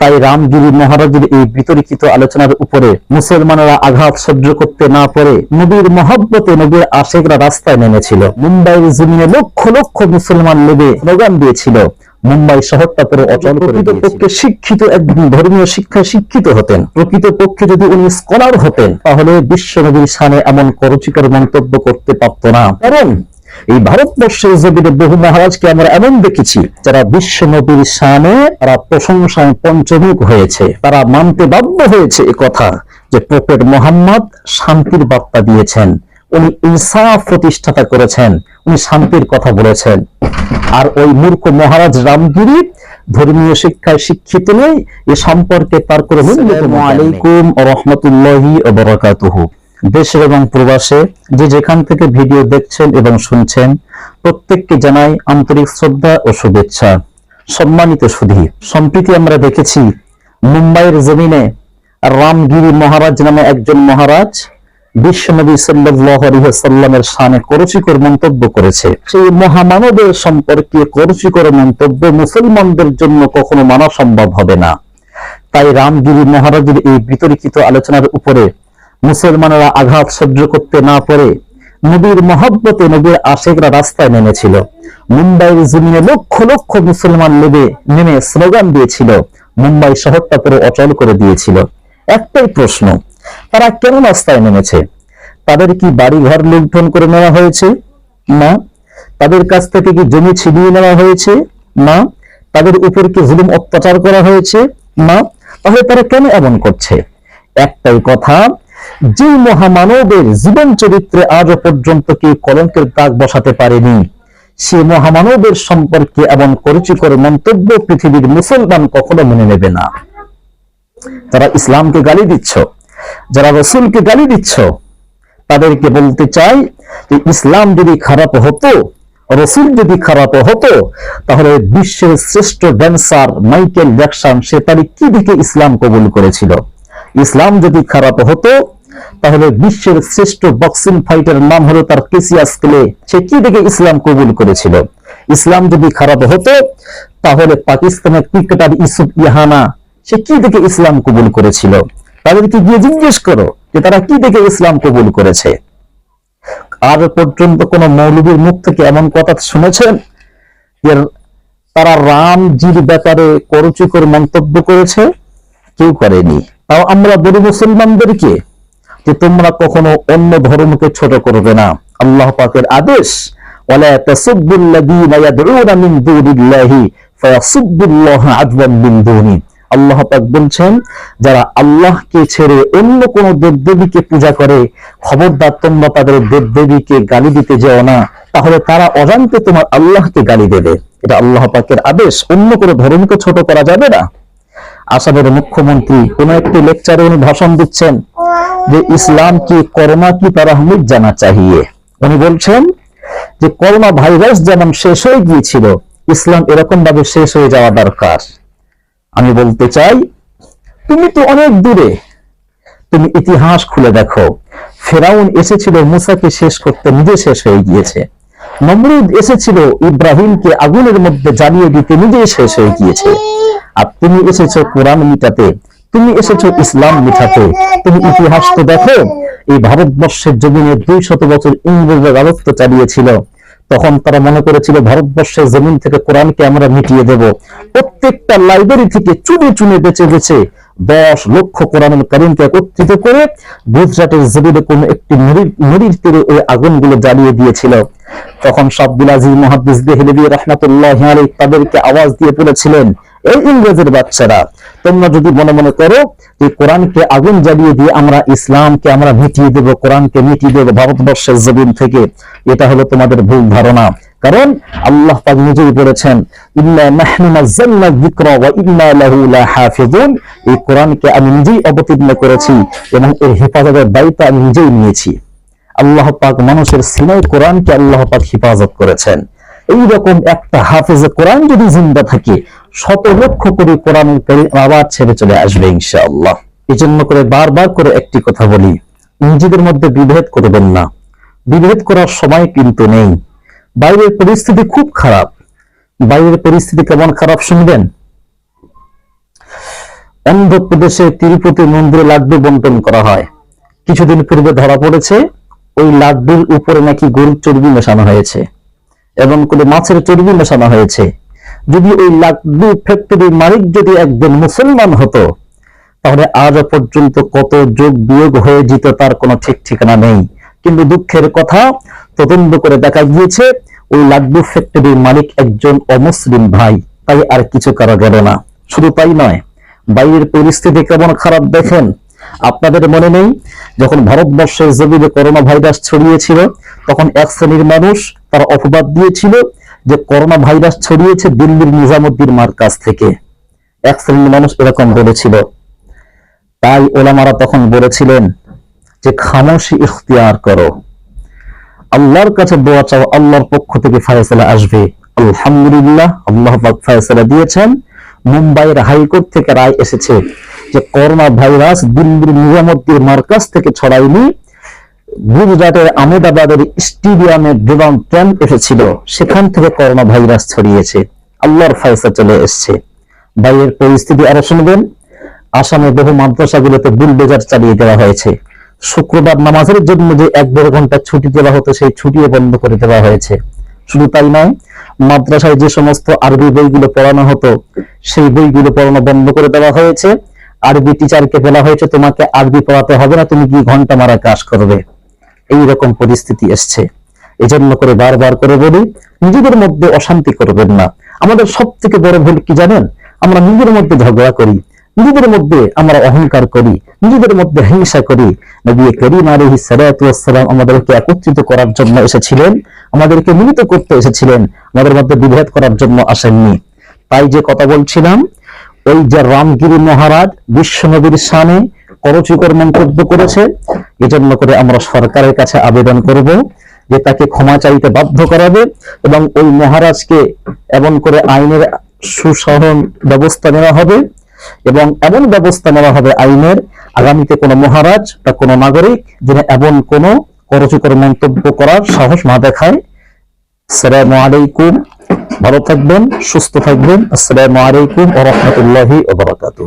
তাই রামগিরি মহারাজের এই বিতর্কিত আলোচনার উপরে মুসলমানেরা আঘাত সহ্য করতে না পারে নবীর মহব্বতে নবীর আশেকরা রাস্তায় নেমেছিল। মুম্বাইয়ের জমিনে লক্ষ লক্ষ মুসলমান নেমে স্লোগান দিয়েছিল। মুম্বাই শহরটা পুরো অচল করে দিয়েছিল। প্রকৃতপক্ষে শিক্ষিত একজন ধর্মীয় শিক্ষায় শিক্ষিত হতেন, প্রকৃতপক্ষে যদি উনি স্কলার হতেন তাহলে বিশ্ব নবীর শানে এমন করুচিকর মন্তব্য করতে পারত না। কারণ এই ভারতবর্ষের জমিনে বহু মহারাজকে আমরা এমন দেখেছি যারা বিশ্ব নবীর শানে তারা প্রশংসায় পঞ্চমুখ হয়েছে, তারা মানতে বাধ্য হয়েছে এ কথা যে প্রফেট মুহাম্মদ শান্তির বার্তা দিয়েছেন, উনি ইনসাফ প্রতিষ্ঠাতা করেছেন, উনি শান্তির কথা বলেছেন। আর ওই মূর্খ মহারাজ রামগিরি ধর্মীয় শিক্ষায় শিক্ষিত নেই, এ সম্পর্কে তার কোনো আসসালামু আলাইকুম ওয়া রাহমাতুল্লাহি ওয়া বারাকাতুহু। দেশে এবং প্রবাসে যে যেখান থেকে ভিডিও দেখছেন এবং শুনছেন প্রত্যেককে জানাই আন্তরিক শ্রদ্ধা ও শুভেচ্ছা। সম্মানিত সুধী, সম্প্রতি আমরা দেখেছি মুম্বাইয়ের জমিনে রামগিরি মহারাজ নামে একজন মহারাজ বিশ্বনবী সাল্লাল্লাহু আলাইহি ওয়াসাল্লামের শানে করুচিকর মন্তব্য করেছে। সেই মহামানবের সম্পর্কে করুচিকর মন্তব্য মুসলমানদের জন্য কখনো মানা সম্ভব হবে না। তাই রামগিরি মহারাজের এই বিতর্কিত আলোচনার উপরে মুসলমানেরা আঘাত সহ্য করতে না পারে নবীর মহব্বতে নবীর আশেকরা রাস্তায় নেমেছিল। মুম্বাইয়ের জমিনে লক্ষ লক্ষ মুসলমান নেমে স্লোগান দিয়েছিল। মুম্বাই শহরটা পুরো অচল করে দিয়েছিল। একটাই প্রশ্ন, তারা কেন রাস্তায় নেমেছে? তাদের কি বাড়ি ঘর লুণ্ঠন করে নেওয়া হয়েছে? না। তাদের কাছ থেকে কি জমি ছিনিয়ে নেওয়া হয়েছে? না। তাদের উপর কি জুলুম অত্যাচার করা হয়েছে? না। তাহলে তারা কেন এমন করছে? একটাই কথা, যে মহামানবের জীবন চরিত্রে আজও পর্যন্ত কেউ কলঙ্কের দাগ বসাতে পারেনি, সে মহামানবের সম্পর্কে এমন করুচিকর মন্তব্য পৃথিবীর মুসলমান কখনো মেনে নেবে না। যারা ইসলামকে গালি দিচ্ছ, যারা রাসূলকে গালি দিচ্ছ, তাদেরকে বলতে চাই যে ইসলাম যদি খারাপ হতো, রাসূল যদি খারাপ হতো, তাহলে বিশ্বের শ্রেষ্ঠ ড্যান্সার মাইকেল জ্যাকসন সে তার কি দিকে ইসলাম কবুল করেছিল? ইসলাম যদি খারাপ হতো তাহলে বিশ্বের শ্রেষ্ঠ বক্সিং ফাইটার নাম হলো তার কেসিয়াস ক্লে, সে কি দিকে ইসলাম কবুল করেছিল? ইসলাম যদি খারাপ হতো তাহলে পাকিস্তানের ক্রিকেটার ইউসুফ ইহানা সে কি দিকে ইসলাম কবুল করেছিল? তাদেরকে গিয়ে জিজ্ঞেস করো যে তারা কি দিকে ইসলাম কবুল করেছে। আজ পর্যন্ত কোন মৌলবীর মুখ থেকে এমন কথা শুনেছেন যে তারা রামজির ব্যাপারে করুচিকর মন্তব্য করেছে? কেউ করেনি। তাও আমরা বলি মুসলমানদেরকে যে তোমরা কখনো অন্য ধর্মকে ছোট করবে না। আল্লাহ পাকের আদেশ, ওয়ালা তাসুবুল্লাযীনা ইয়াদউনা মিন দুনিল্লাহি ফায়াসুবুল্লাহা আদওয়ান মিন দুনি। আল্লাহ পাক বলছেন, যারা আল্লাহকে ছেড়ে অন্য কোন দেবদেবীকে পূজা করে, খবরদার তোমরা তাদের দেবদেবীকে গালি দিতে যেও না, তাহলে তারা অজান্তে তোমার আল্লাহকে গালি দেবে। এটা আল্লাহ পাকের আদেশ। অন্য কোনো ধর্মকে ছোট করা যাবে না। আসামের মুখ্যমন্ত্রী কোন একটি লেকচারে উনি ভাষণ দিচ্ছেন যে ইসলাম কি করোনা কি তারাহমিদ জানা চাহিয়ে। উনি বলছেন যে করোনা ভাইরাস যেমন শেষ হয়ে গিয়েছিল, ইসলাম এরকম ভাবে শেষ হয়ে যাওয়া দরকার। আমি বলতে চাই, তুমি তো অনেক দূরে, তুমি ইতিহাস খুলে দেখো। ফেরাউন এসেছিল মুসাকে শেষ করতে, নিজে শেষ হয়ে গিয়েছে। নমরুদ এসেছিল ইব্রাহিমকে আগুনের মধ্যে জ্বালিয়ে দিতে, নিজে শেষ হয়ে গিয়েছে। আর তুমি এসেছো কোরআন মিটাতে, তুমি এসেছো ইসলাম মিটাতে। তুমি ইতিহাস তো দেখো, এই ভারতবর্ষের জমিনে 200 বছর ইংরেজরা রাজত্ব চালিয়েছিল। তখন তারা মনে করেছিল ভারতবর্ষের জমিন থেকে কোরআনকে আমরা মিটিয়ে দেব। প্রত্যেকটা লাইব্রেরি থেকে চুনে চুনে বেছে বেছে 10 লক্ষ কোরআনুল কারীমকে একত্রিত করে গুজরাটের জমিনে কোন একটি নদীর তীরে ওই আগুনগুলো জ্বালিয়ে দিয়েছিল। তখন আব্দুল আজিজ মুহাদ্দিস দেহলভী রাহমাতুল্লাহি আলাইহি তাদেরকে আওয়াজ দিয়ে বলেছিলেন, এই ইংরেজের বাচ্চারা, তোমরা যদি মনে মনে করো যে কোরআনকে আগুন জ্বালিয়ে দিয়ে আমরা ইসলামকে আমরা মিটিয়ে দেব, কোরআনকে মিটিয়ে দেব ভারতবর্ষের জমিন থেকে, এটা হলো তোমাদের ভুল ধারণা। কারণ আল্লাহ পাক নিজেই বলেছেন, ইন্না নাহনু নাযালনা যিকরা ওয়া ইন্না লাহু লাহাফিজুন। এই কোরআনকে আমি নিজেই অবতীর্ণ করেছি এবং এর হেফাজতের দায়িত্ব আমি নিজেই নিয়েছি। আল্লাহ পাক মানুষের সিনাই কোরআনকে আল্লাহ পাক হেফাজত করেছেন। এইরকম একটা হাফেজে কোরআন যদি জিন্দা থাকে, 100 লক্ষ করে কোরআনুল কারীম আবার ছেড়ে চলে আসবে ইনশাআল্লাহ। এজন্য করে বারবার করে একটি কথা বলি, নিজেদের মধ্যে বিভেদ করবেন না। বিভেদ করার সময় কিন্তু নেই। বাইরের পরিস্থিতি খুব খারাপ। বাইরের পরিস্থিতি কেমন খারাপ শুনবেন? অন্ধ্রপ্রদেশে তিরুপতি মন্দিরে লাড্ডু বন্টন করা হয়। কিছুদিন পূর্বে ধরা পড়েছে ওই লাড্ডুর উপরে নাকি গরুর চর্বি মেশানো হয়েছে এবং কোনো মাছের চর্বি মেশানো হয়েছে। যদি ওই লাড্ডু ফ্যাক্টরির মালিক যদি একজন মুসলমান হতো, তাহলে আজও পর্যন্ত কত যোগ বিয়োগ হয়ে যেত তার কোনো ঠিক ঠিকানা নেই। কিন্তু দুঃখের কথা, তদন্ত করে দেখা গিয়েছে ওই লাড্ডু ফ্যাক্টরির মালিক একজন অমুসলিম ভাই, তাই আর কিছু করা গেল না। শুধু তাই নয়, বাইরের পরিস্থিতি কেমন খারাপ দেখেন। আপনাদের মনে নেই যখন ভারতবর্ষের জমিনে করোনা ভাইরাস ছড়িয়েছিল, তখন এক শ্রেণীর মানুষ তারা অপবাদ দিয়েছিল যে করোনা ভাইরাস ছড়িয়েছে দিল্লির নিজামুদ্দিন মার্কাজ থেকে। এক শ্রেণীর মানুষ এরকম বলেছিল। তাই ওলামারা তখন বলেছিলেন যে খামোশি ইখতিয়ার করো, আল্লাহর কাছে দোয়া চাও, আল্লাহর পক্ষ থেকে ফয়সালা আসবে। আলহামদুলিল্লাহ, আল্লাহ পাক ফয়সালা দিয়েছেন। মুম্বাইয়ের হাইকোর্ট থেকে রায় এসেছে যে করোনা ভাইরাস দিল্লির নিজামুদ্দিন মার্কাজ থেকে ছড়ায়নি, গুজরাটের আহমেদাবাদের স্টেডিয়ামে বিমান ট্রেন এসেছিল, সেখান থেকে করোনা ভাইরাস ছড়িয়েছে। আল্লাহর ফয়সালা চলে এসেছে। বাইরের পরিস্থিতি আরো শুনবেন। আসামে বহু মাদ্রাসাগুলোতে বুলডোজার চালিয়ে দেওয়া হয়েছে। শুক্রবার নামাজের জন্য যে 1-1.5 ঘন্টা ছুটি দেওয়া হতো, সেই ছুটিও বন্ধ করে দেওয়া হয়েছে। শুধু তাই নয়, মাদ্রাসায় যে সমস্ত আরবি বইগুলো পড়ানো হতো, সেই বইগুলো পড়ানো বন্ধ করে দেওয়া হয়েছে। আরবি টিচারকে বলা হয়েছে তোমাকে আরবি পড়াতে হবে না, তুমি কি ঘন্টা মারা কাজ করবে। এইরকম পরিস্থিতি এসছে। এজন্য করে বারবার করে বলি, নিজেদের মধ্যে অশান্তি করবেন না। আমাদের সব থেকে বড় ভুল কি জানেন? আমরা নিজেদের মধ্যে ঝগড়া করি, নিজেদের মধ্যে আমরা অহংকার করি, নিজেদের মধ্যে হিংসা করি। নবী করিম আলাইহিস সালাতু ওয়াস সালাম আমাদেরকে একত্রিত করার জন্য এসেছিলেন, আমাদেরকে মিলিত করতে এসেছিলেন, আমাদের মধ্যে বিভেদ করার জন্য আসেননি। তাই যে কথা বলছিলাম, ওই যে রামগিরি মহারাজ বিশ্বনবীর শানে করুচিকর মন্তব্য করেছে, এজন্য করে আমরা সরকারের কাছে আবেদন করব যে তাকে ক্ষমা চাইতে বাধ্য করাবে এবং ওই মহারাজকে এমন করে আইনের সুসহন ব্যবস্থা নেওয়া হবে এবং এমন ব্যবস্থা নেওয়া হবে আইনের, আগামীতে কোনো মহারাজ বা কোনো নাগরিক যিনি এমন কোনো করুচিকর মন্তব্য করার সাহস না দেখায়। আসসালামু আলাইকুম, ভালো থাকবেন, সুস্থ থাকবেন। আসসালামু আলাইকুম ওয়া রাহমাতুল্লাহি ওয়া বারাকাতুহু।